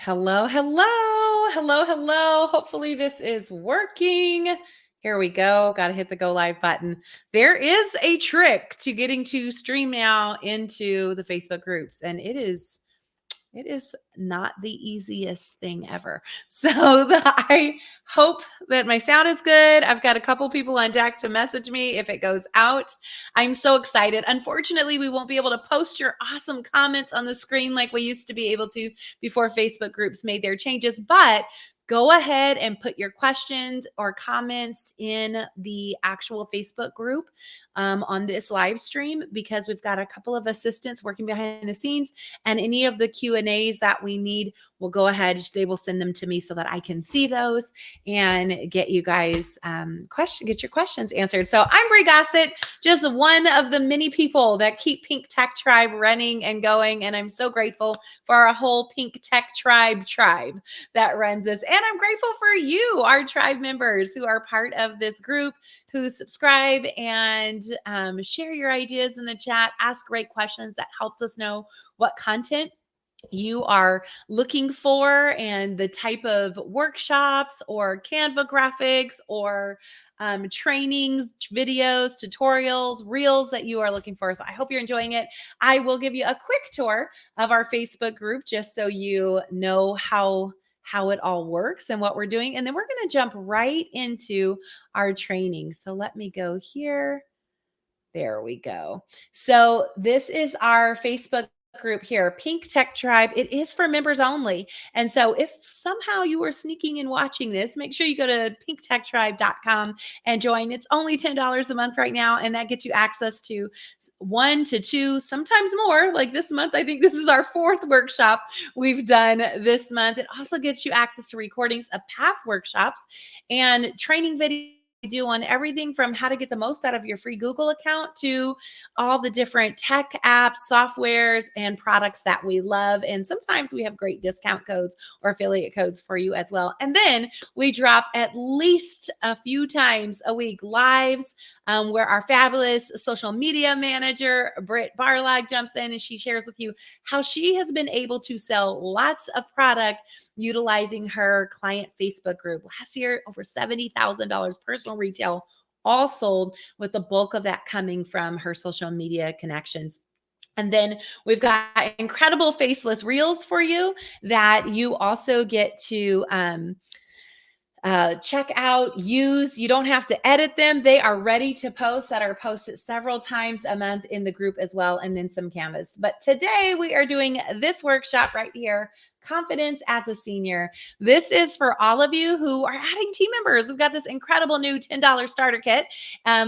Hello, hello, hello, hello. Hopefully this is working. Here we go. Got to hit the go live button. There is a trick to getting to stream now into the Facebook groups, and it is not the easiest thing ever. So I hope that my sound is good. I've got a couple people on deck to message me if it goes out. I'm so excited. Unfortunately, we won't be able to post your awesome comments on the screen like we used to be able to before Facebook groups made their changes, but go ahead and put your questions or comments in the actual Facebook group on this live stream, because we've got a couple of assistants working behind the scenes, and any of the Q&As that we need, we'll go ahead. They will send them to me so that I can see those and get you guys get your questions answered. So I'm Brie Gossett, just one of the many people that keep Pink Tech Tribe running and going, and I'm so grateful for our whole Pink Tech Tribe that runs this. And I'm grateful for you, our tribe members who are part of this group, who subscribe and share your ideas in the chat, ask great questions. That helps us know what content you are looking for and the type of workshops or Canva graphics or trainings, videos, tutorials, reels that you are looking for. So I hope you're enjoying it. I will give you a quick tour of our Facebook group just so you know how it all works and what we're doing. And then we're going to jump right into our training. So let me go here. There we go. So this is our Facebook group here, Pink Tech Tribe. It is for members only. And so if somehow you were sneaking and watching this, make sure you go to pinktechtribe.com and join. It's only $10 a month right now, and that gets you access to 1 to 2, sometimes more. Like this month, I think this is our 4th workshop we've done this month. It also gets you access to recordings of past workshops and training videos do on everything from how to get the most out of your free Google account to all the different tech apps, softwares, and products that we love. And sometimes we have great discount codes or affiliate codes for you as well. And then we drop at least a few times a week lives where our fabulous social media manager, Britt Barlag, jumps in and she shares with you how she has been able to sell lots of product utilizing her client Facebook group. Last year, over $70,000 personal retail, all sold, with the bulk of that coming from her social media connections. And then we've got incredible faceless reels for you that you also get to check out, use. You don't have to edit them. They are ready to post, that are posted several times a month in the group as well, and then some canvas. But today we are doing this workshop right here, Confidence as a Senior. This is for all of you who are adding team members. We've got this incredible new $10 starter kit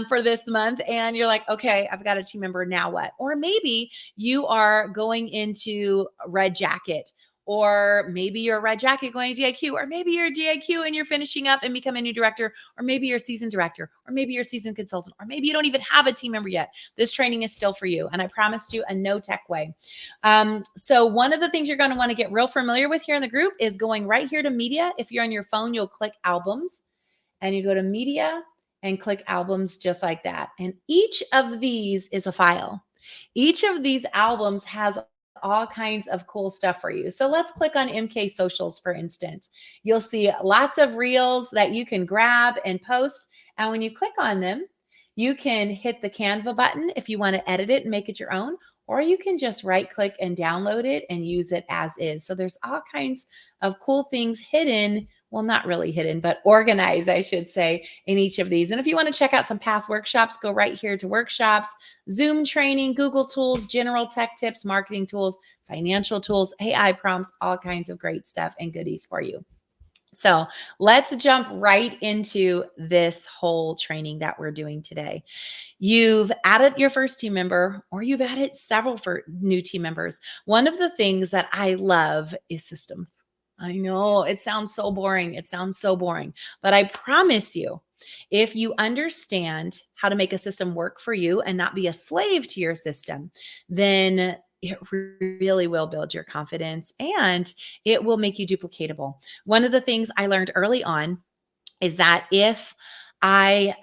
for this month. And you're like, okay, I've got a team member, now what? Or maybe you are going into Red Jacket, or maybe you're a Red Jacket going to DIQ, or maybe you're a DIQ and you're finishing up and becoming a new director, or maybe you're a seasoned director, or maybe you're a seasoned consultant, or maybe you don't even have a team member yet. This training is still for you. And I promised you a no tech way. So one of the things you're going to want to get real familiar with here in the group is going right here to media. If you're on your phone, you'll click albums and you go to media and click albums just like that. And each of these is a file. Each of these albums has all kinds of cool stuff for you. So let's click on MK Socials, for instance. You'll see lots of reels that you can grab and post. And when you click on them, you can hit the Canva button if you want to edit it and make it your own, or you can just right click and download it and use it as is. So there's all kinds of cool things hidden. Well, not really hidden, but organized, I should say, in each of these. And if you want to check out some past workshops, go right here to workshops, Zoom training, Google tools, general tech tips, marketing tools, financial tools, AI prompts, all kinds of great stuff and goodies for you. So let's jump right into this whole training that we're doing today. You've added your first team member, or you've added several for new team members. One of the things that I love is systems. I know it sounds so boring. But I promise you, if you understand how to make a system work for you and not be a slave to your system, then it really will build your confidence and it will make you duplicatable. One of the things I learned early on is that if I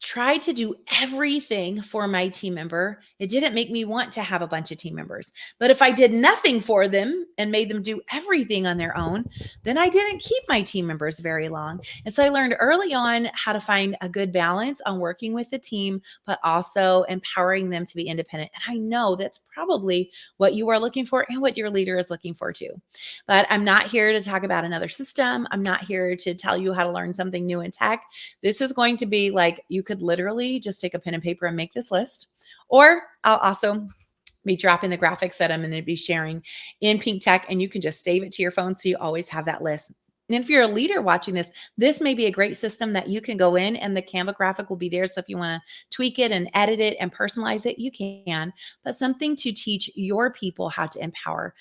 tried to do everything for my team member, it didn't make me want to have a bunch of team members. But if I did nothing for them and made them do everything on their own, then I didn't keep my team members very long. And so I learned early on how to find a good balance on working with the team, but also empowering them to be independent. And I know that's probably what you are looking for and what your leader is looking for too. But I'm not here to talk about another system. I'm not here to tell you how to learn something new in tech. This is going to be like, you could literally just take a pen and paper and make this list. Or I'll also be dropping the graphics that I'm going to be sharing in Pink Tech, and you can just save it to your phone so you always have that list. And if you're a leader watching this may be a great system that you can go in, and the Canva graphic will be there. So if you want to tweak it and edit it and personalize it, you can, but something to teach your people how to empower.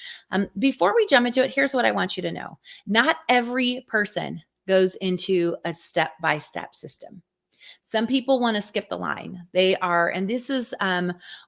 Before we jump into it, here's what I want you to know. Not every person goes into a step-by-step system. Some people want to skip the line. They are, and this is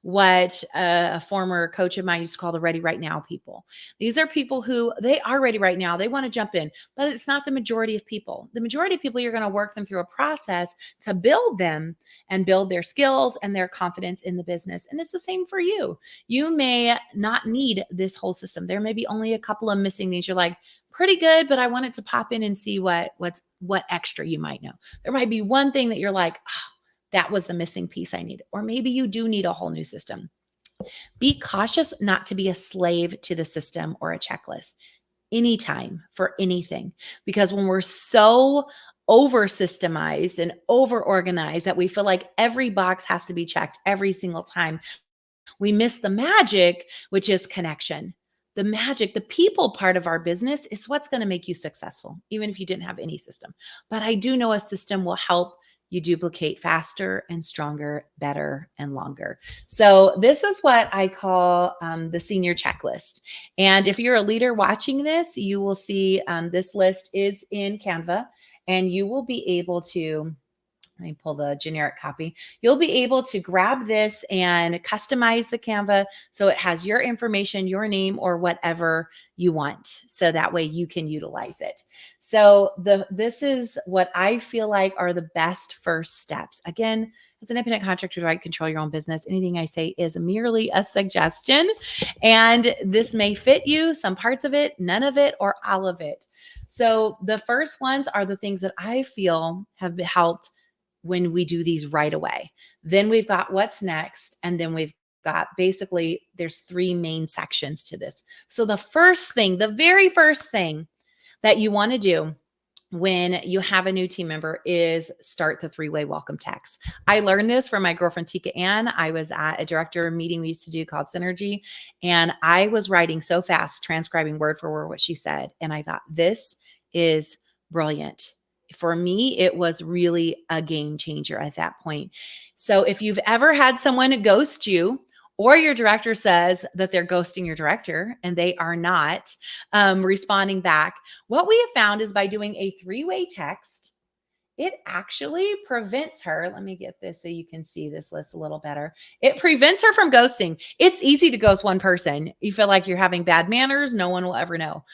what a former coach of mine used to call the ready right now people. These are people who they are ready right now. They want to jump in, but it's not the majority of people. The majority of people, you're going to work them through a process to build them and build their skills and their confidence in the business. And it's the same for you. You may not need this whole system. There may be only a couple of missing things. You're like, pretty good, but I wanted to pop in and see what extra you might know. There might be one thing that you're like, oh, that was the missing piece I needed. Or maybe you do need a whole new system. Be cautious not to be a slave to the system or a checklist anytime for anything. Because when we're so over systemized and over organized that we feel like every box has to be checked every single time, we miss the magic, which is connection. The magic, the people part of our business is what's going to make you successful, even if you didn't have any system. But I do know a system will help you duplicate faster and stronger, better, and longer. So this is what I call the senior checklist. And if you're a leader watching this, you will see this list is in Canva, and you will be able to, let me pull the generic copy. You'll be able to grab this and customize the Canva so it has your information, your name, or whatever you want. So that way you can utilize it. So this is what I feel like are the best first steps. Again, as an independent contractor, right, control your own business. Anything I say is merely a suggestion. And this may fit you, some parts of it, none of it, or all of it. So the first ones are the things that I feel have helped when we do these right away. Then we've got what's next. And then we've got basically, there's three main sections to this. So the first thing, the very first thing that you want to do when you have a new team member is start the three-way welcome text. I learned this from my girlfriend, Tika Ann. I was at a director meeting we used to do called Synergy, and I was writing so fast, transcribing word for word what she said. And I thought, this is brilliant. For me, it was really a game changer at that point. So if you've ever had someone ghost you, or your director says that they're ghosting your director and they are not responding back, what we have found is by doing a three-way text, it actually prevents her. Let me get this so you can see this list a little better. It prevents her from ghosting. It's easy to ghost one person. You feel like you're having bad manners. No one will ever know.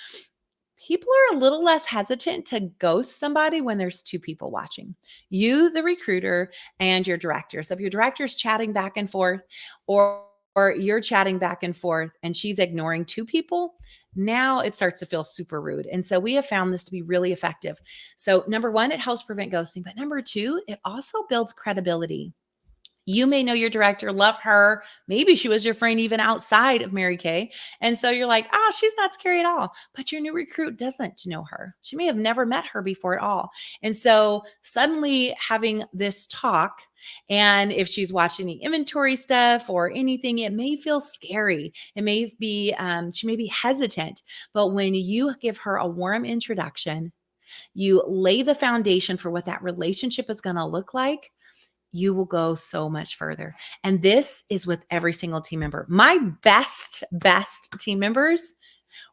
People are a little less hesitant to ghost somebody when there's two people watching, you, the recruiter, and your director. So if your director's chatting back and forth, or you're chatting back and forth and she's ignoring two people, now it starts to feel super rude. And so we have found this to be really effective. So number one, it helps prevent ghosting. But number two, it also builds credibility. You may know your director, love her. Maybe she was your friend even outside of Mary Kay. And so you're like, oh, she's not scary at all. But your new recruit doesn't know her. She may have never met her before at all. And so suddenly having this talk, and if she's watching the inventory stuff or anything, it may feel scary. It may be, she may be hesitant. But when you give her a warm introduction, you lay the foundation for what that relationship is going to look like, you will go so much further. And this is with every single team member. My best team members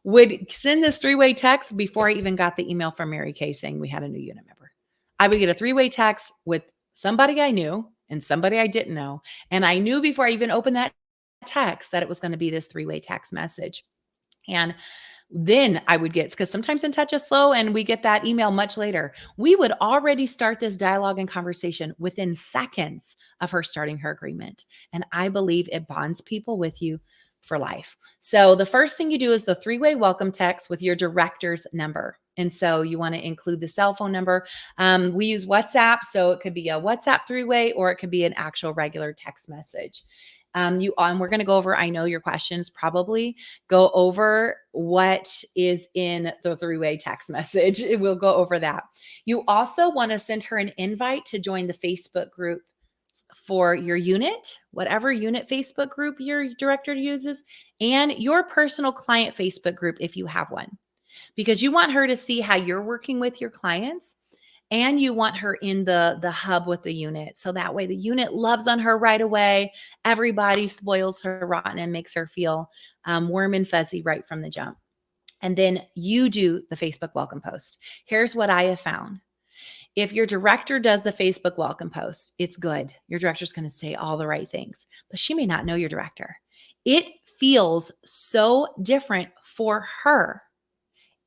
would send this three-way text before I even got the email from Mary Kay saying we had a new unit member. I would get a three-way text with somebody I knew and somebody I didn't know. And I knew before I even opened that text that it was going to be this three-way text message. And then I would get, because sometimes In Touch is slow and we get that email much later. We would already start this dialogue and conversation within seconds of her starting her agreement. And I believe it bonds people with you for life. So the first thing you do is the 3-way welcome text with your director's number. And so you want to include the cell phone number. We use WhatsApp, so it could be a WhatsApp 3-way or it could be an actual regular text message. And we're going to go over, I know your questions probably go over what is in the 3-way text message. We'll go over that. You also want to send her an invite to join the Facebook group for your unit, whatever unit Facebook group your director uses, and your personal client Facebook group if you have one, because you want her to see how you're working with your clients. And you want her in the hub with the unit. So that way the unit loves on her right away. Everybody spoils her rotten and makes her feel warm and fuzzy right from the jump. And then you do the Facebook welcome post. Here's what I have found. If your director does the Facebook welcome post, it's good. Your director's going to say all the right things, but she may not know your director. It feels so different for her.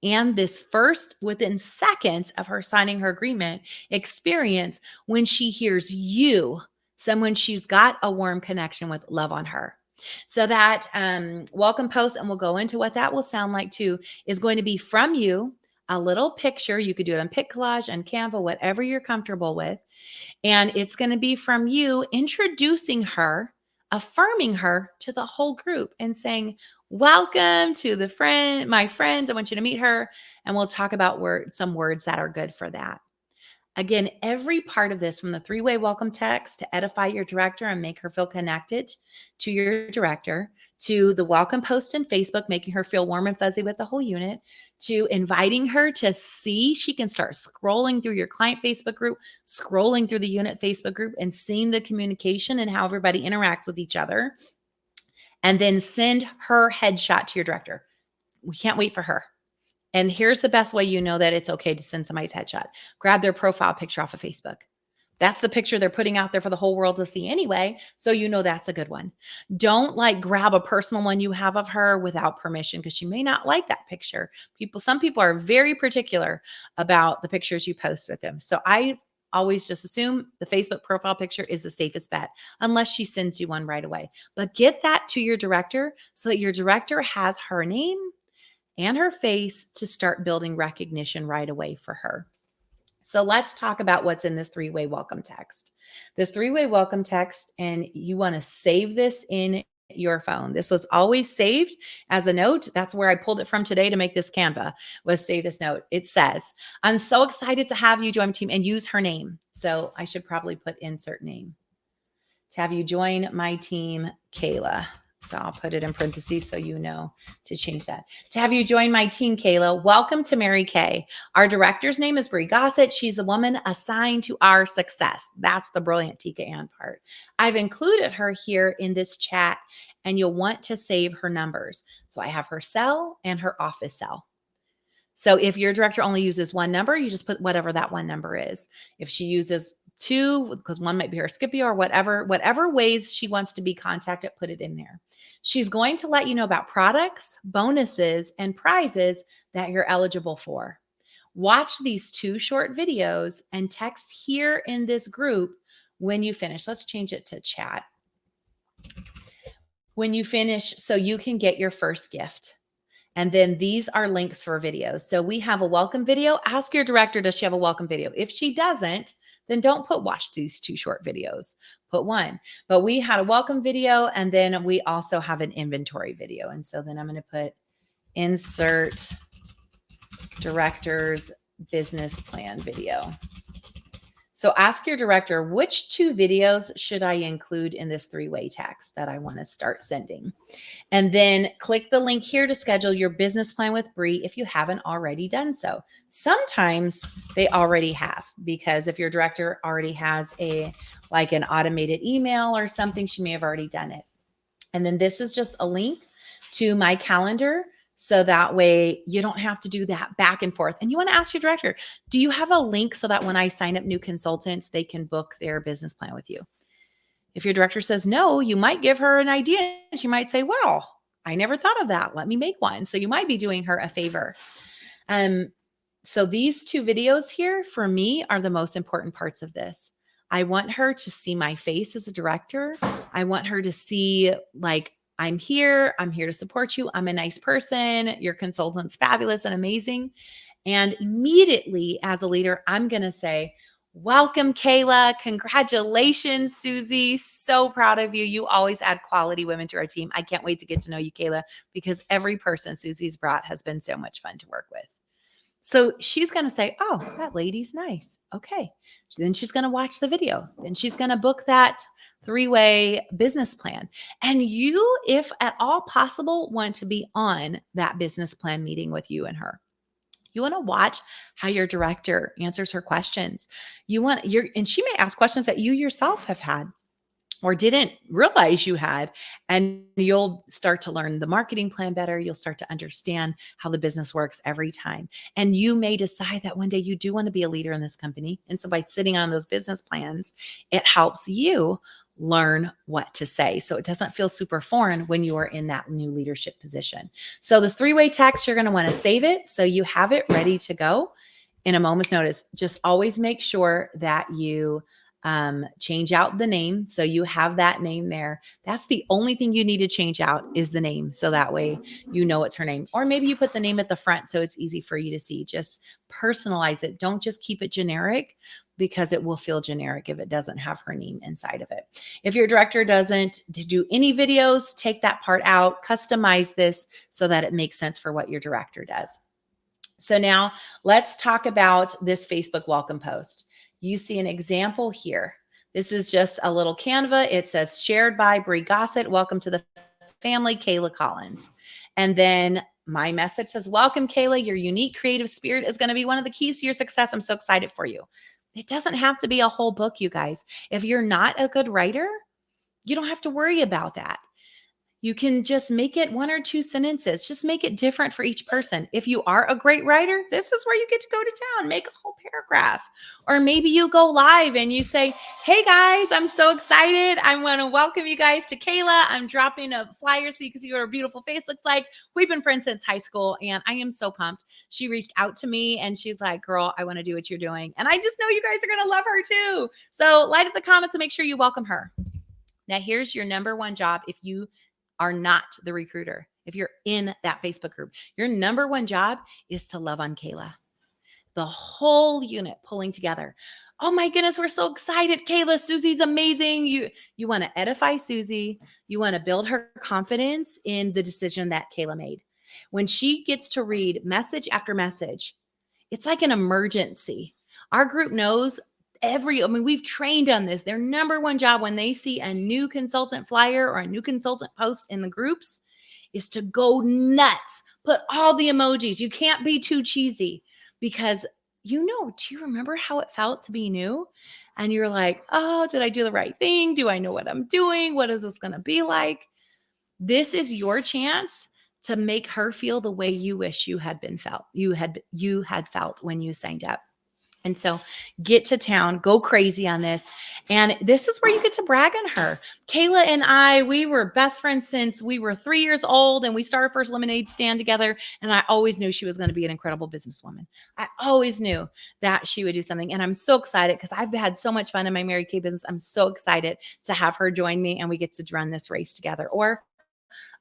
And this first, within seconds of her signing her agreement, experience when she hears you, someone she's got a warm connection with, love on her. So that welcome post, and we'll go into what that will sound like too, is going to be from you, a little picture. You could do it on Pic Collage and Canva, whatever you're comfortable with. And it's going to be from you introducing her, affirming her to the whole group and saying, welcome to my friends. I want you to meet her. And we'll talk about some words that are good for that. Again, every part of this, from the 3-way welcome text to edify your director and make her feel connected to your director, to the welcome post in Facebook, making her feel warm and fuzzy with the whole unit, to inviting her to see, she can start scrolling through your client Facebook group, scrolling through the unit Facebook group, and seeing the communication and how everybody interacts with each other. And then send her headshot to your director. We can't wait for her. And here's the best way you know that it's okay to send somebody's headshot. Grab their profile picture off of Facebook. That's the picture they're putting out there for the whole world to see anyway. So you know that's a good one. Don't grab a personal one you have of her without permission, because she may not like that picture. Some people are very particular about the pictures you post with them. So I always just assume the Facebook profile picture is the safest bet, unless she sends you one right away. But get that to your director so that your director has her name and her face to start building recognition right away for her. So let's talk about what's in this 3-way welcome text. This 3-way welcome text, and you want to save this in your phone. This was always saved as a note. That's where I pulled it from today to make this Canva, was save this note. It says, I'm so excited to have you join my team, and use her name. So I should probably put insert name. To have you join my team, Kayla. So I'll put it in parentheses so you know to change that. To have you join my team, Kayla, welcome to Mary Kay. Our director's name is Bree Gossett. She's the woman assigned to our success. That's the brilliant Tika Ann part. I've included her here in this chat, and you'll want to save her numbers. So I have her cell and her office cell. So if your director only uses one number, you just put whatever that one number is. If she uses 2, because one might be her Scipio or whatever ways she wants to be contacted, put it in there. She's going to let you know about products, bonuses, and prizes that you're eligible for. Watch these 2 short videos and text here in this group when you finish. Let's change it to chat. When you finish, so you can get your first gift. And then these are links for videos. So we have a welcome video. Ask your director, does she have a welcome video? If she doesn't, then don't watch these 2 short videos. Put one. But we had a welcome video, and then we also have an inventory video. And so then I'm going to put insert director's business plan video. So ask your director, which 2 videos should I include in this 3-way text that I want to start sending? And then click the link here to schedule your business plan with Bree if you haven't already done so. Sometimes they already have, because if your director already has an automated email or something, she may have already done it. And then this is just a link to my calendar. So that way you don't have to do that back and forth. And you want to ask your director, do you have a link so that when I sign up new consultants, they can book their business plan with you? If your director says no, you might give her an idea. She might say, well, I never thought of that. Let me make one. So you might be doing her a favor. So these 2 videos here for me are the most important parts of this. I want her to see my face as a director. I want her to see like, I'm here to support you. I'm a nice person. Your consultant's fabulous and amazing. And immediately as a leader, I'm going to say, welcome, Kayla. Congratulations, Susie. So proud of you. You always add quality women to our team. I can't wait to get to know you, Kayla, because every person Susie's brought has been so much fun to work with. So she's going to say, oh, that lady's nice. Okay. Then she's going to watch the video. Then she's going to book that 3-way business plan. And you, if at all possible, want to be on that business plan meeting with you and her. You want to watch how your director answers her questions. And she may ask questions that you yourself have had or didn't realize you had, and you'll start to learn the marketing plan better. You'll start to understand how the business works every time. And you may decide that one day you do want to be a leader in this company. And so by sitting on those business plans, it helps you learn what to say. So it doesn't feel super foreign when you are in that new leadership position. So this 3-way text, you're going to want to save it so you have it ready to go in a moment's notice. Just always make sure that you change out the name. So you have that name there. That's the only thing you need to change out is the name. So that way, you know, it's her name, or maybe you put the name at the front. So it's easy for you to see. Just personalize it. Don't just keep it generic, because it will feel generic if it doesn't have her name inside of it. If your director doesn't do any videos, take that part out, customize this so that it makes sense for what your director does. So now let's talk about this Facebook welcome post. You see an example here. This is just a little Canva. It says shared by Brie Gossett. Welcome to the family, Kayla Collins. And then my message says, welcome, Kayla. Your unique creative spirit is going to be one of the keys to your success. I'm so excited for you. It doesn't have to be a whole book, you guys. If you're not a good writer, you don't have to worry about that. You can just make it 1 or 2 sentences. Just make it different for each person. If you are a great writer, this is where you get to go to town, make a whole paragraph. Or maybe you go live and you say, hey guys, I'm so excited. I want to welcome you guys to Kayla. I'm dropping a flyer so you can see what her beautiful face looks like. We've been friends since high school and I am so pumped. She reached out to me and she's like, girl, I want to do what you're doing. And I just know you guys are going to love her too. So light up the comments and make sure you welcome her. Now here's your number 1 job if you are not the recruiter. If you're in that Facebook group, your number 1 job is to love on Kayla. The whole unit pulling together. Oh my goodness, we're so excited. Kayla, Susie's amazing. You want to edify Susie. You want to build her confidence in the decision that Kayla made. When she gets to read message after message, it's like an emergency. Our group knows we've trained on this. Their number 1 job when they see a new consultant flyer or a new consultant post in the groups is to go nuts. Put all the emojis. You can't be too cheesy because do you remember how it felt to be new? And you're like, oh, did I do the right thing? Do I know what I'm doing? What is this going to be like? This is your chance to make her feel the way you wish you had felt when you signed up. And so get to town, go crazy on this. And this is where you get to brag on her. Kayla and I, we were best friends since we were 3 years old and we started first lemonade stand together. And I always knew she was going to be an incredible businesswoman. I always knew that she would do something. And I'm so excited because I've had so much fun in my Mary Kay business. I'm so excited to have her join me and we get to run this race together. Or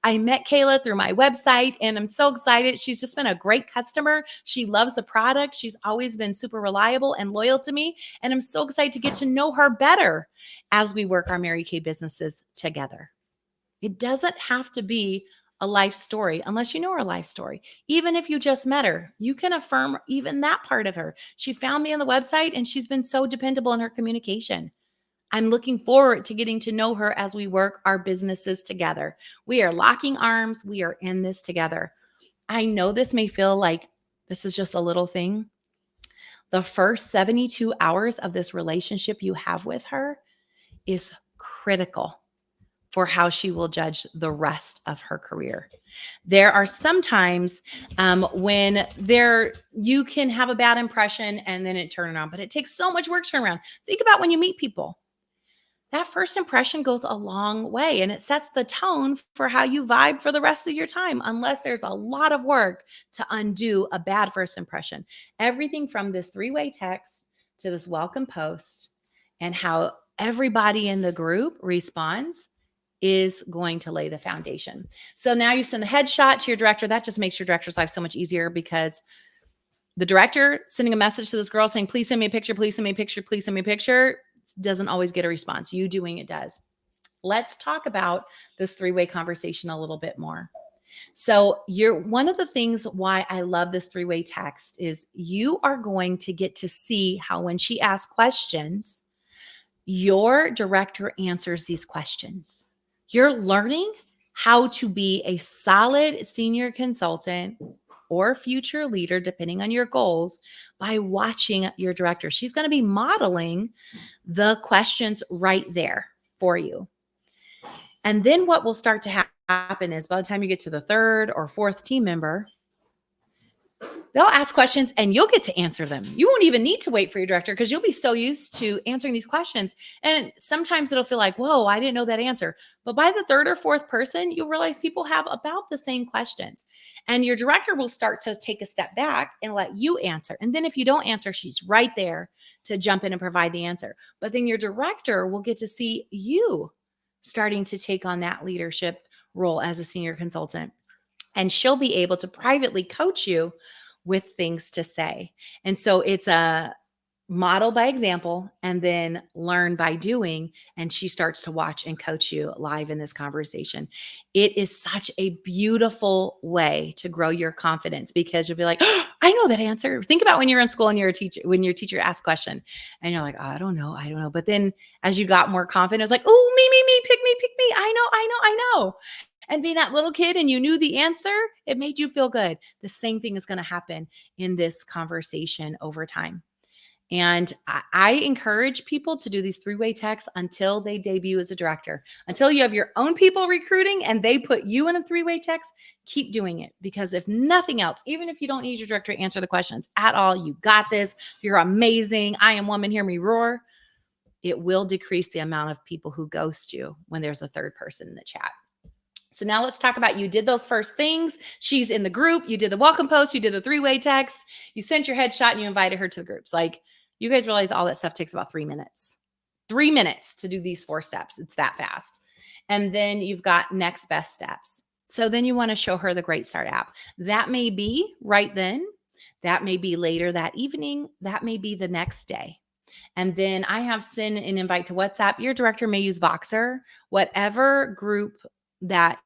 I met Kayla through my website and I'm so excited. She's just been a great customer. She loves the product. She's always been super reliable and loyal to me. And I'm so excited to get to know her better as we work our Mary Kay businesses together. It doesn't have to be a life story unless you know her life story. Even if you just met her, you can affirm even that part of her. She found me on the website and she's been so dependable in her communication. I'm looking forward to getting to know her as we work our businesses together. We are locking arms. We are in this together. I know this may feel like this is just a little thing. The first 72 hours of this relationship you have with her is critical for how she will judge the rest of her career. There are some times when you can have a bad impression and then it turn around, but it takes so much work to turn around. Think about when you meet people. that first impression goes a long way and it sets the tone for how you vibe for the rest of your time, unless there's a lot of work to undo a bad first impression. Everything from this three-way text to this welcome post and how everybody in the group responds is going to lay the foundation. So now you send the headshot to your director. That just makes your director's life so much easier, because the director sending a message to this girl saying, please send me a picture, please send me a picture, please send me a picture, doesn't always get a response. You doing it does. Let's talk about this three-way conversation a little bit more. So one of the things why I love this three-way text is you are going to get to see how when she asks questions, your director answers these questions. You're learning how to be a solid senior consultant or future leader, depending on your goals, by watching your director. She's going to be modeling the questions right there for you. And then what will start to happen is by the time you get to the third or fourth team member, they'll ask questions and you'll get to answer them. You won't even need to wait for your director because you'll be so used to answering these questions. And sometimes it'll feel like, whoa, I didn't know that answer. But by the third or fourth person, you'll realize people have about the same questions. And your director will start to take a step back and let you answer. And then if you don't answer, she's right there to jump in and provide the answer. But then your director will get to see you starting to take on that leadership role as a senior consultant. And she'll be able to privately coach you with things to say. And so it's a model by example and then learn by doing. And she starts to watch and coach you live in this conversation. It is such a beautiful way to grow your confidence, because you'll be like, oh, I know that answer. Think about when you're in school and you're a teacher, when your teacher asks a question and you're like, oh, I don't know. But then as you got more confident, it's like, oh, me, pick me. I know. And being that little kid and you knew the answer, it made you feel good. The same thing is going to happen in this conversation over time. And I encourage people to do these three-way texts until they debut as a director. Until you have your own people recruiting and they put you in a three-way text, keep doing it. Because if nothing else, even if you don't need your director to answer the questions at all, you got this, you're amazing, I am woman, hear me roar, it will decrease the amount of people who ghost you when there's a third person in the chat. So now let's talk about, you did those first things. She's in the group. You did the welcome post. You did the three-way text. You sent your headshot and you invited her to the groups. Like, you guys realize all that stuff takes about 3 minutes. 3 minutes to do these 4 steps. It's that fast. And then you've got next best steps. So then you want to show her the Great Start app. That may be right then. That may be later that evening. That may be the next day. And then I have send an invite to WhatsApp. Your director may use Voxer, whatever group that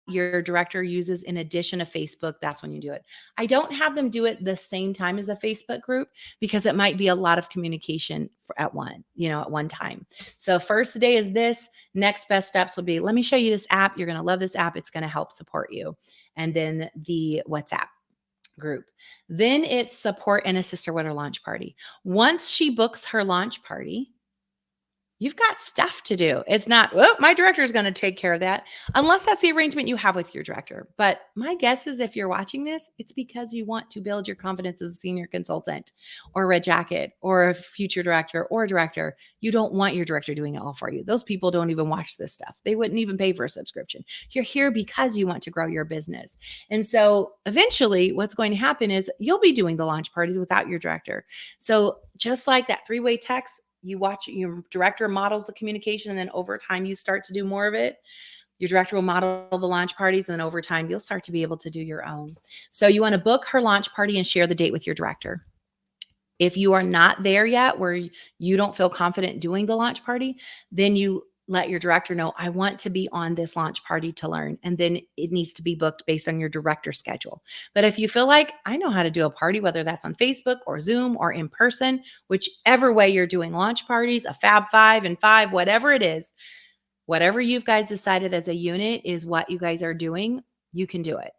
your director uses in addition to Facebook, that's when you do it. I don't have them do it the same time as the Facebook group because it might be a lot of communication at one time. So first day is this. Next best steps will be, let me show you this app. You're going to love this app. It's going to help support you. And then the WhatsApp group. Then it's support and assist her with her launch party. Once she books her launch party, you've got stuff to do. It's not, well, my director is going to take care of that, unless that's the arrangement you have with your director. But my guess is if you're watching this, it's because you want to build your confidence as a senior consultant or a red jacket or a future director or a director. You don't want your director doing it all for you. Those people don't even watch this stuff. They wouldn't even pay for a subscription. You're here because you want to grow your business. And so eventually what's going to happen is you'll be doing the launch parties without your director. So just like that three-way text, you watch, your director models the communication, and then over time you start to do more of it. Your director will model the launch parties, and then over time you'll start to be able to do your own. So you want to book her launch party and share the date with your director. If you are not there yet, where you don't feel confident doing the launch party, then you let your director know, I want to be on this launch party to learn. And then it needs to be booked based on your director schedule. But if you feel like, I know how to do a party, whether that's on Facebook or Zoom or in person, whichever way you're doing launch parties, a Fab 5 and 5, whatever it is, whatever you guys decided as a unit is what you guys are doing, you can do it.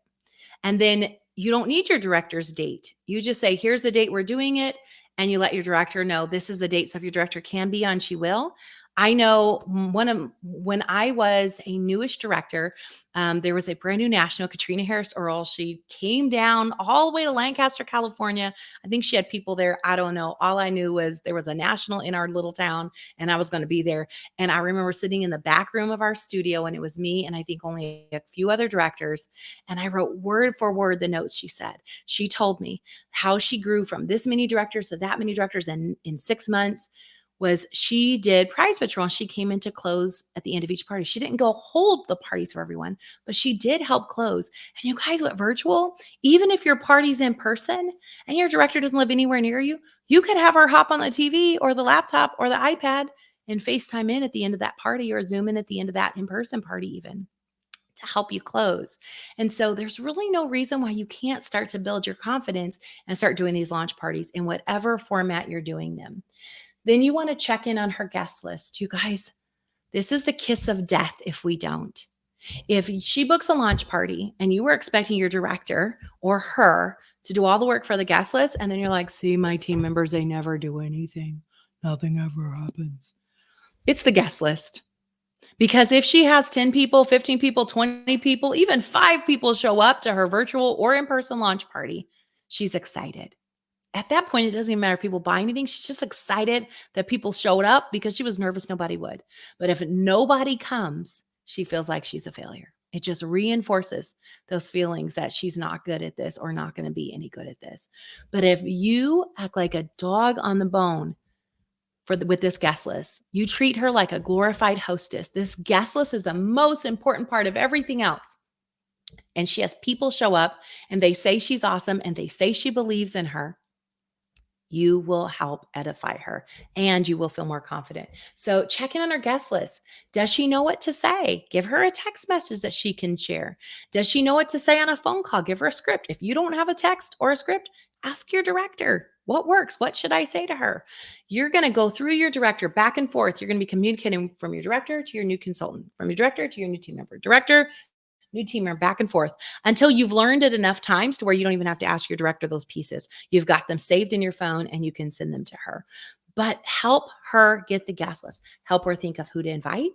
And then you don't need your director's date. You just say, here's the date we're doing it. And you let your director know this is the date. So if your director can be on, she will. I know when I was a newish director, there was a brand new national, Katrina Harris Earl. She came down all the way to Lancaster, California. I think she had people there. I don't know. All I knew was there was a national in our little town and I was going to be there. And I remember sitting in the back room of our studio and it was me and I think only a few other directors. And I wrote word for word the notes she said. She told me how she grew from this many directors to that many directors in 6 months was she did prize patrol and she came in to close at the end of each party. She didn't go hold the parties for everyone, but she did help close. And you guys went virtual, even if your party's in person and your director doesn't live anywhere near you, you could have her hop on the TV or the laptop or the iPad and FaceTime in at the end of that party or Zoom in at the end of that in-person party even to help you close. And so there's really no reason why you can't start to build your confidence and start doing these launch parties in whatever format you're doing them. Then you want to check in on her guest list. You guys, this is the kiss of death if we don't. If she books a launch party and you were expecting your director or her to do all the work for the guest list, and then you're like, see, my team members, they never do anything. Nothing ever happens. It's the guest list. Because if she has 10 people, 15 people, 20 people, even 5 people show up to her virtual or in-person launch party, she's excited. At that point, it doesn't even matter if people buy anything. She's just excited that people showed up because she was nervous nobody would. But if nobody comes, she feels like she's a failure. It just reinforces those feelings that she's not good at this or not going to be any good at this. But if you act like a dog on the bone with this guest list, you treat her like a glorified hostess. This guest list is the most important part of everything else. And she has people show up and they say she's awesome and they say she believes in her. You will help edify her and you will feel more confident. So check in on her guest list. Does she know what to say? Give her a text message that she can share. Does she know what to say on a phone call? Give her a script. If you don't have a text or a script, ask your director. What works? What should I say to her? You're going to go through your director back and forth. You're going to be communicating from your director to your new consultant, from your director to your new team member, director, new team member, back and forth until you've learned it enough times to where you don't even have to ask your director those pieces. You've got them saved in your phone and you can send them to her. But help her get the guest list. Help her think of who to invite.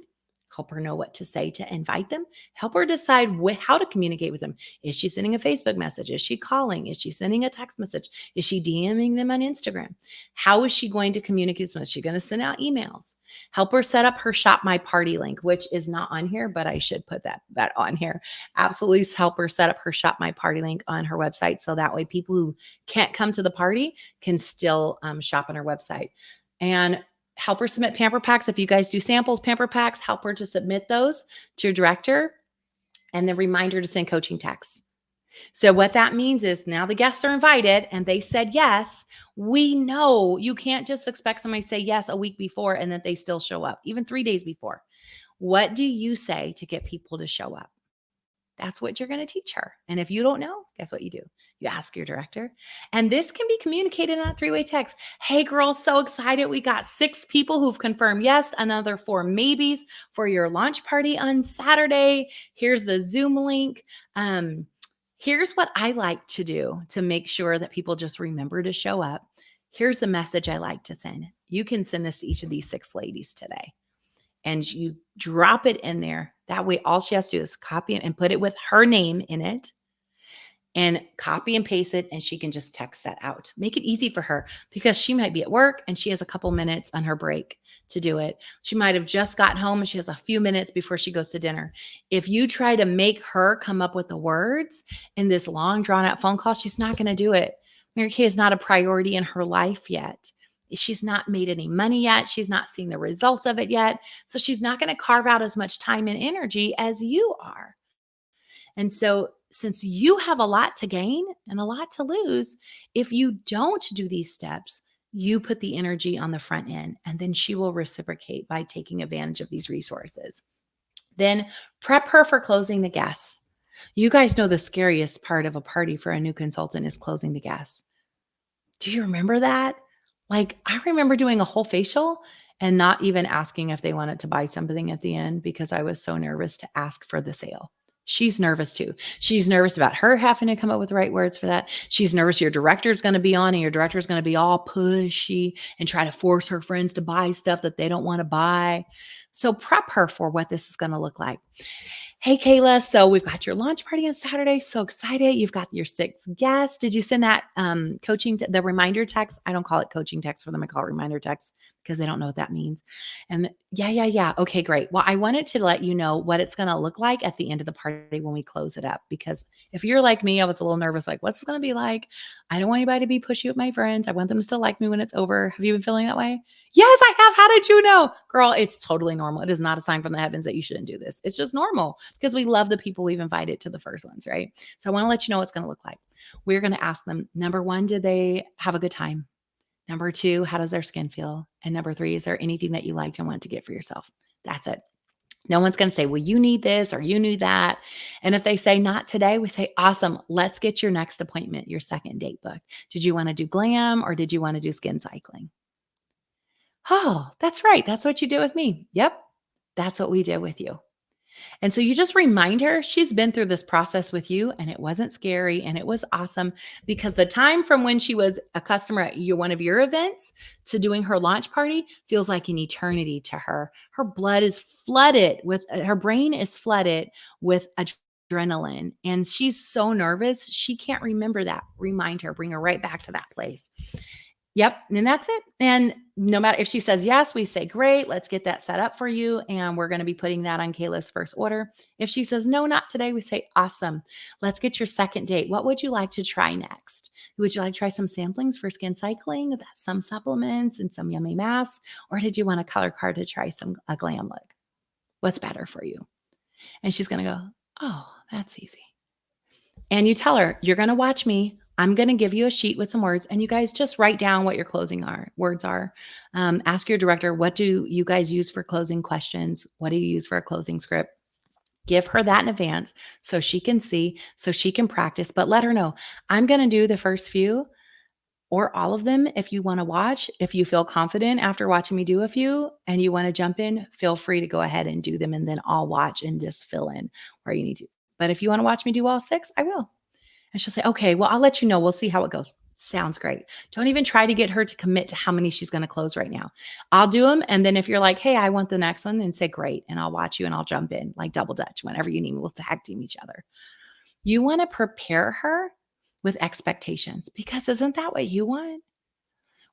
Help her know what to say to invite them. Help her decide how to communicate with them. Is she sending a Facebook message? Is she calling? Is she sending a text message? Is she DMing them on Instagram? How is she going to communicate this? Is she going to send out emails? Help her set up her Shop My Party link, which is not on here, but I should put that on here. Absolutely help her set up her Shop My Party link on her website. So that way people who can't come to the party can still shop on her website. And help her submit pamper packs. If you guys do samples, pamper packs, help her to submit those to your director and then remind her to send coaching texts. So what that means is now the guests are invited and they said yes. We know you can't just expect somebody to say yes a week before and that they still show up, even 3 days before. What do you say to get people to show up? That's what you're going to teach her. And if you don't know, guess what you do? You ask your director. And this can be communicated in that 3-way text. Hey, girls, so excited. We got 6 people who've confirmed yes, another 4 maybes for your launch party on Saturday. Here's the Zoom link. Here's what I like to do to make sure that people just remember to show up. Here's the message I like to send. You can send this to each of these 6 ladies today. And you drop it in there. That way, all she has to do is copy it and put it with her name in it and copy and paste it. And she can just text that out. Make it easy for her because she might be at work and she has a couple minutes on her break to do it. She might have just gotten home and she has a few minutes before she goes to dinner. If you try to make her come up with the words in this long drawn out phone call, she's not going to do it. Mary Kay is not a priority in her life yet. She's not made any money yet. She's not seen the results of it yet. So she's not going to carve out as much time and energy as you are. And so since you have a lot to gain and a lot to lose, if you don't do these steps, you put the energy on the front end and then she will reciprocate by taking advantage of these resources. Then prep her for closing the guests. You guys know the scariest part of a party for a new consultant is closing the guests. Do you remember that? Like, I remember doing a whole facial and not even asking if they wanted to buy something at the end because I was so nervous to ask for the sale. She's nervous too. She's nervous about her having to come up with the right words for that. She's nervous your director's going to be on and your director's going to be all pushy and try to force her friends to buy stuff that they don't want to buy. So prep her for what this is going to look like. Hey, Kayla. So we've got your launch party on Saturday. So excited. You've got your 6th guest. Did you send that the reminder text? I don't call it coaching text for them. I call it reminder text because they don't know what that means. And yeah. Okay, great. Well, I wanted to let you know what it's going to look like at the end of the party when we close it up. Because if you're like me, I was a little nervous, like, what's it going to be like? I don't want anybody to be pushy with my friends. I want them to still like me when it's over. Have you been feeling that way? Yes, I have. How did you know? Girl, it's totally normal. It is not a sign from the heavens that you shouldn't do this. It's just normal because we love the people we've invited to the first ones, right? So I want to let you know what it's going to look like. We're going to ask them, number 1, did they have a good time? Number 2, how does their skin feel? And number 3, is there anything that you liked and want to get for yourself? That's it. No one's going to say, well, you need this or you need that. And if they say not today, we say, awesome, let's get your next appointment, your second date booked. Did you want to do glam or did you want to do skin cycling? Oh, that's right. That's what you did with me. Yep. That's what we did with you. And so you just remind her she's been through this process with you and it wasn't scary and it was awesome because the time from when she was a customer at one of your events to doing her launch party feels like an eternity to her. Her blood is flooded with, her brain is flooded with adrenaline and she's so nervous. She can't remember that. Remind her, bring her right back to that place. Yep. And that's it. And no matter if she says yes, we say, great, let's get that set up for you. And we're going to be putting that on Kayla's first order. If she says, no, not today, we say, awesome. Let's get your second date. What would you like to try next? Would you like to try some samplings for skin cycling, some supplements and some yummy masks? Or did you want a color card to try a glam look? What's better for you? And she's going to go, oh, that's easy. And you tell her, you're going to watch me. I'm going to give you a sheet with some words and you guys just write down what your closing words are. Ask your director, what do you guys use for closing questions? What do you use for a closing script? Give her that in advance so she can see, so she can practice, but let her know, I'm going to do the first few or all of them if you want to watch. If you feel confident after watching me do a few and you want to jump in, feel free to go ahead and do them and then I'll watch and just fill in where you need to. But if you want to watch me do all 6, I will. And she'll say, okay, well, I'll let you know. We'll see how it goes. Sounds great. Don't even try to get her to commit to how many she's going to close right now. I'll do them. And then if you're like, hey, I want the next one, then say great. And I'll watch you and I'll jump in like double dutch whenever you need me. We'll tag team each other. You want to prepare her with expectations because isn't that what you want?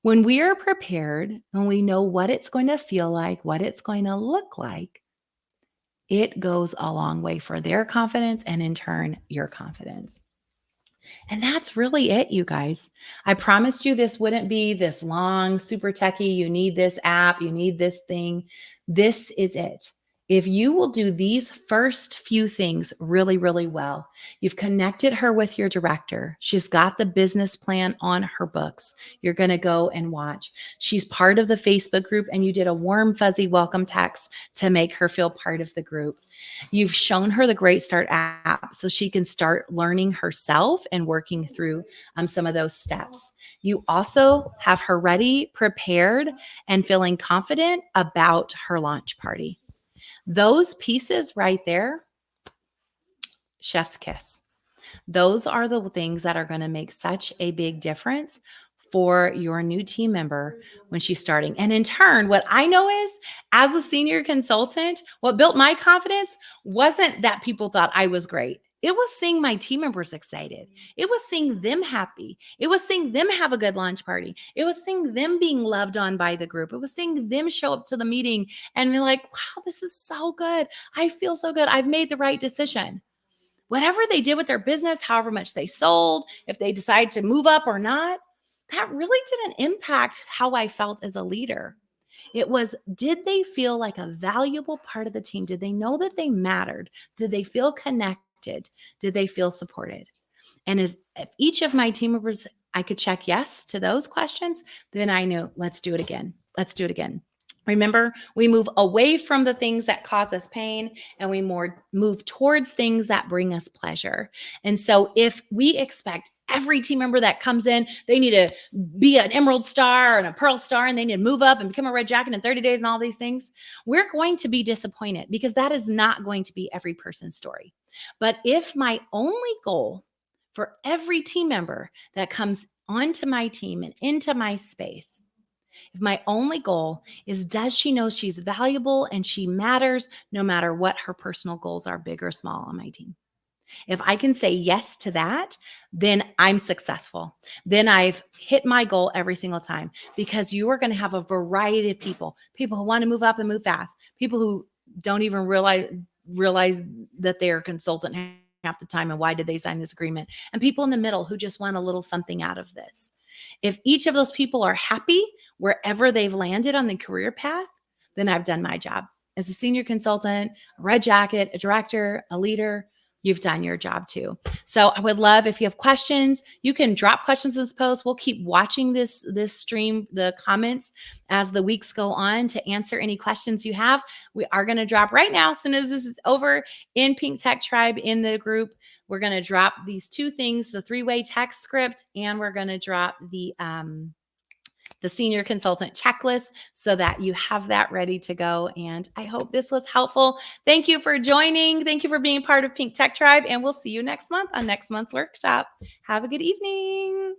When we are prepared and we know what it's going to feel like, what it's going to look like, it goes a long way for their confidence and in turn, your confidence. And that's really it, you guys. I promised you this wouldn't be this long, super techie. You need this app, you need this thing. This is it. If you will do these first few things really, really well, you've connected her with your director. She's got the business plan on her books. You're going to go and watch. She's part of the Facebook group and you did a warm, fuzzy welcome text to make her feel part of the group. You've shown her the Great Start app so she can start learning herself and working through some of those steps. You also have her ready, prepared, and feeling confident about her launch party. Those pieces right there, chef's kiss. Those are the things that are going to make such a big difference for your new team member when she's starting. And in turn, what I know is as a senior consultant, what built my confidence wasn't that people thought I was great. It was seeing my team members excited. It was seeing them happy. It was seeing them have a good launch party. It was seeing them being loved on by the group. It was seeing them show up to the meeting and be like, wow, this is so good. I feel so good. I've made the right decision. Whatever they did with their business, however much they sold, if they decided to move up or not, that really didn't impact how I felt as a leader. It was, did they feel like a valuable part of the team? Did they know that they mattered? Did they feel connected? Did they feel supported? And if each of my team members, I could check yes to those questions, then I knew, let's do it again. Let's do it again. Remember, we move away from the things that cause us pain and we move towards things that bring us pleasure. And so if we expect every team member that comes in, they need to be an emerald star and a pearl star, and they need to move up and become a red jacket in 30 days and all these things, we're going to be disappointed because that is not going to be every person's story. But if my only goal for every team member that comes onto my team and into my space, if my only goal is, does she know she's valuable and she matters no matter what her personal goals are, big or small, on my team? If I can say yes to that, then I'm successful. Then I've hit my goal every single time, because you are going to have a variety of people who want to move up and move fast, people who don't even realize that they're a consultant half the time and why did they sign this agreement, and people in the middle who just want a little something out of this. If each of those people are happy wherever they've landed on the career path, then I've done my job. As a senior consultant, a red jacket, a director, a leader, you've done your job too. So I would love, if you have questions, you can drop questions in this post. We'll keep watching this stream, the comments, as the weeks go on, to answer any questions you have. We are going to drop right now, as soon as this is over, in Pink Tech Tribe in the group. We're going to drop these two things, the 3-way text script, and we're going to drop the senior consultant checklist, so that you have that ready to go. And I hope this was helpful. Thank you for joining. Thank you for being part of Pink Tech Tribe. And we'll see you next month on next month's workshop. Have a good evening.